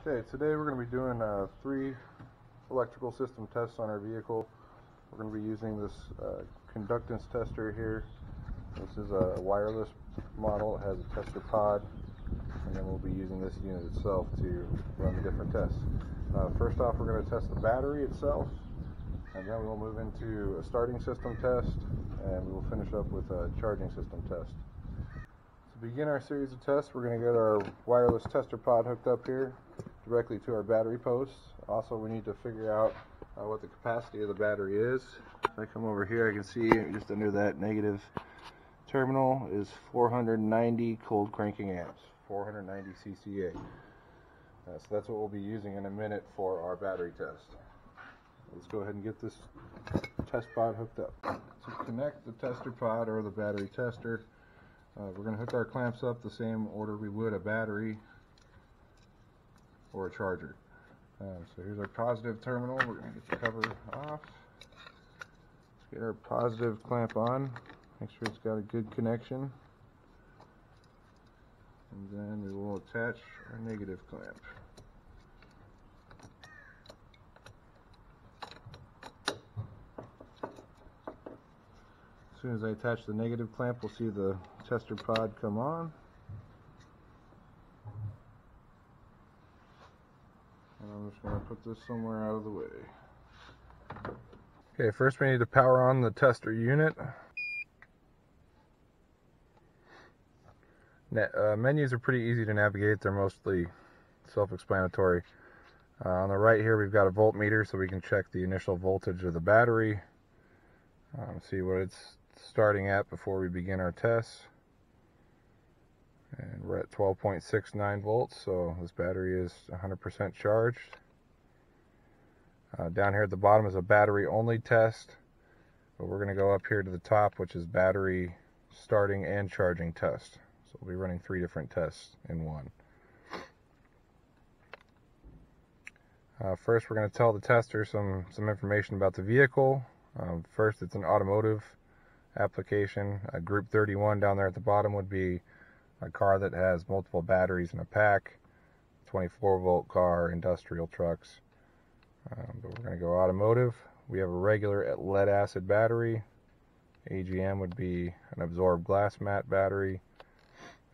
Okay, today we're going to be doing 3 electrical system tests on our vehicle. We're going to be using this conductance tester here. This is a wireless model. It has a tester pod, and then we'll be using this unit itself to run the different tests. First off, we're going to test the battery itself, and then we'll move into a starting system test, and we will finish up with a charging system test. To begin our series of tests, we're going to get our wireless tester pod hooked up here directly to our battery posts. Also, we need to figure out what the capacity of the battery is. If I come over here, I can see just under that negative terminal is 490 cold cranking amps, 490 cca. So that's what we'll be using in a minute for our battery test. Let's go ahead and get this test pod hooked up. To connect the tester pod or the battery tester, we're going to hook our clamps up the same order we would a battery or a charger. So here's our positive terminal. We're going to get the cover off. Let's get our positive clamp on. Make sure it's got a good connection. And then we will attach our negative clamp. As soon as I attach the negative clamp, we'll see the tester pod come on. And I'm just going to put this somewhere out of the way. Okay, first we need to power on the tester unit. Menus are pretty easy to navigate. They're mostly self-explanatory. On the right here we've got a voltmeter, so we can check the initial voltage of the battery. See what it's starting at before we begin our tests. And we're at 12.69 volts, so this battery is 100% charged. Down here at the bottom is a battery only test, but we're going to go up here to the top, which is battery starting and charging test. So we'll be running 3 different tests in one. First, we're going to tell the tester some information about the vehicle. First, it's an automotive application. Group 31 down there at the bottom would be a car that has multiple batteries in a pack, 24-volt car, industrial trucks. But we're going to go automotive. We have a regular lead-acid battery. AGM would be an absorbed glass mat battery.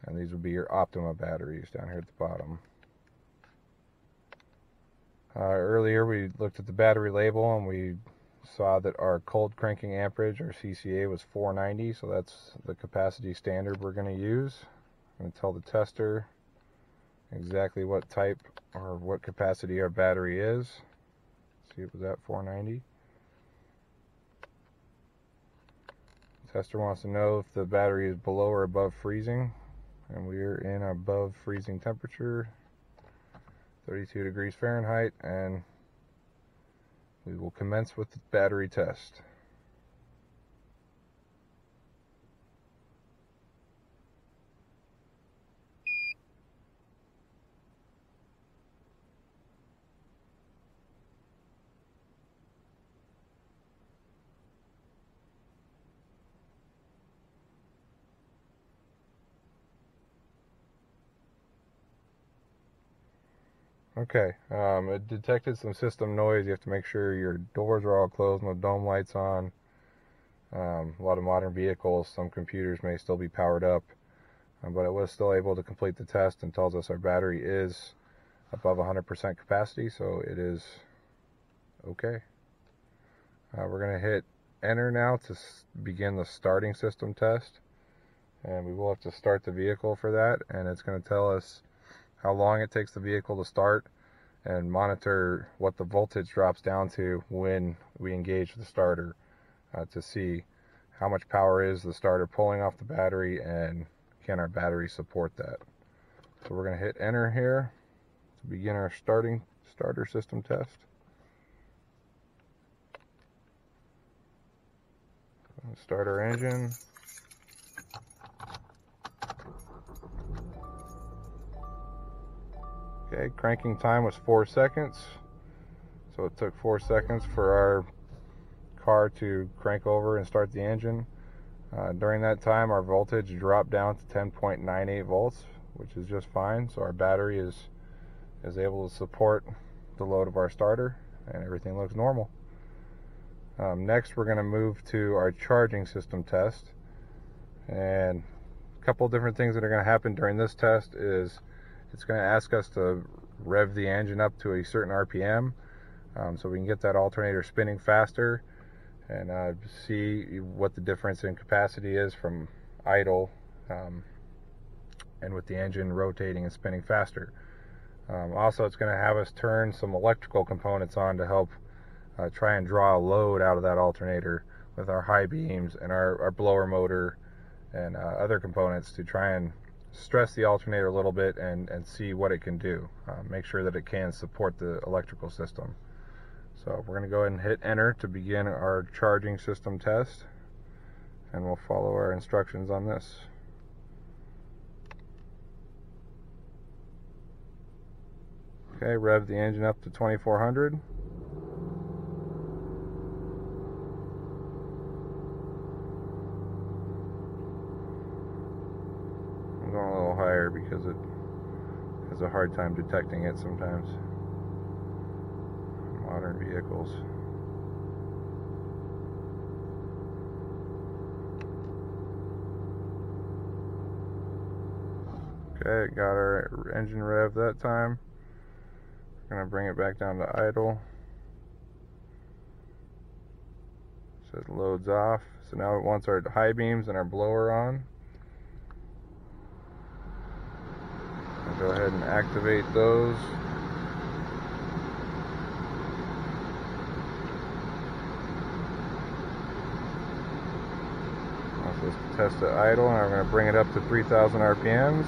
And these would be your Optima batteries down here at the bottom. Earlier we looked at the battery label and we saw that our cold cranking amperage, or CCA, was 490, so that's the capacity standard we're going to use. I'm going to tell the tester exactly what type or what capacity our battery is. See, it was at 490. The tester wants to know if the battery is below or above freezing, and we are in above freezing temperature, 32 degrees Fahrenheit, and we will commence with the battery test. Okay, it detected some system noise. You have to make sure your doors are all closed, no dome lights on. A lot of modern vehicles, some computers may still be powered up, but it was still able to complete the test and tells us our battery is above 100% capacity, so it is okay. We're going to hit enter now to begin the starting system test, and we will have to start the vehicle for that, and it's going to tell us how long it takes the vehicle to start and monitor what the voltage drops down to when we engage the starter, to see how much power is the starter pulling off the battery and can our battery support that. So we're going to hit enter here to begin our starter system test. Start our engine. Okay, cranking time was 4 seconds, so it took 4 seconds for our car to crank over and start the engine. During that time, our voltage dropped down to 10.98 volts, which is just fine, so our battery is is able to support the load of our starter, and everything looks normal. Next, we're going to move to our charging system test, and a couple different things that are going to happen during this test is it's going to ask us to rev the engine up to a certain RPM, so we can get that alternator spinning faster and see what the difference in capacity is from idle and with the engine rotating and spinning faster. Also, it's going to have us turn some electrical components on to help try and draw a load out of that alternator with our high beams and our blower motor and other components to try and stress the alternator a little bit and see what it can do. Make sure that it can support the electrical system. So we're going to go ahead and hit enter to begin our charging system test, and we'll follow our instructions on this. Okay, rev the engine up to 2400. I'm going a little higher because it has a hard time detecting it sometimes. Modern vehicles. Okay, got our engine rev that time. We're going to bring it back down to idle. So it loads off. So now it wants our high beams and our blower on. I'll go ahead and activate those. Let's test it idle, and I'm going to bring it up to 3,000 RPMs.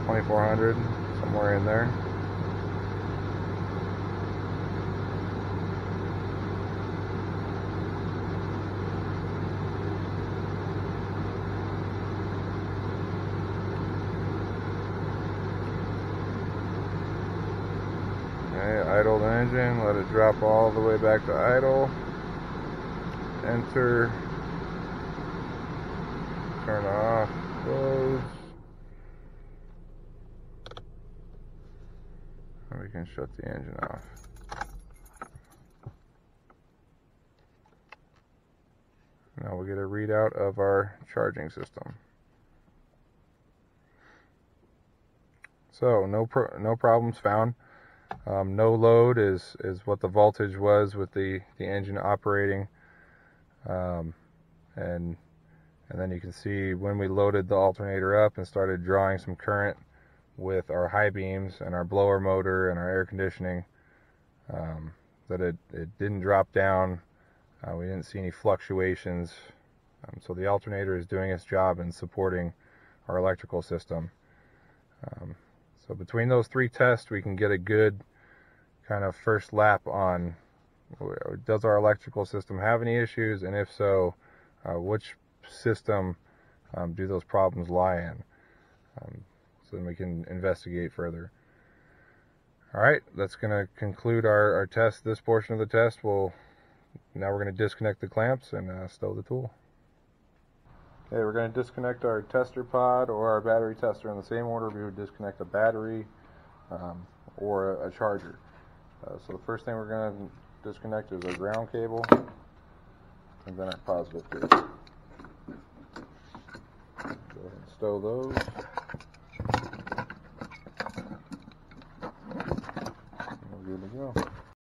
$2,400, somewhere in there. Okay, idle the engine, let it drop all the way back to idle. Enter. Turn off, close. And we can shut the engine off. Now we'll get a readout of our charging system. So no problems found. No load is what the voltage was with the engine operating, and then you can see when we loaded the alternator up and started drawing some current with our high beams and our blower motor and our air conditioning, that it didn't drop down. We didn't see any fluctuations, so the alternator is doing its job in supporting our electrical system. So between those three tests, we can get a good kind of first lap on, does our electrical system have any issues, and if so, which system do those problems lie in? So then we can investigate further. Alright, that's going to conclude our test, this portion of the test. Now we're going to disconnect the clamps and stow the tool. Okay, we're going to disconnect our tester pod or our battery tester in the same order we would disconnect a battery or a charger. So the first thing we're going to disconnect is our ground cable and then our positive cable. Go ahead and stow those. And we're good to go.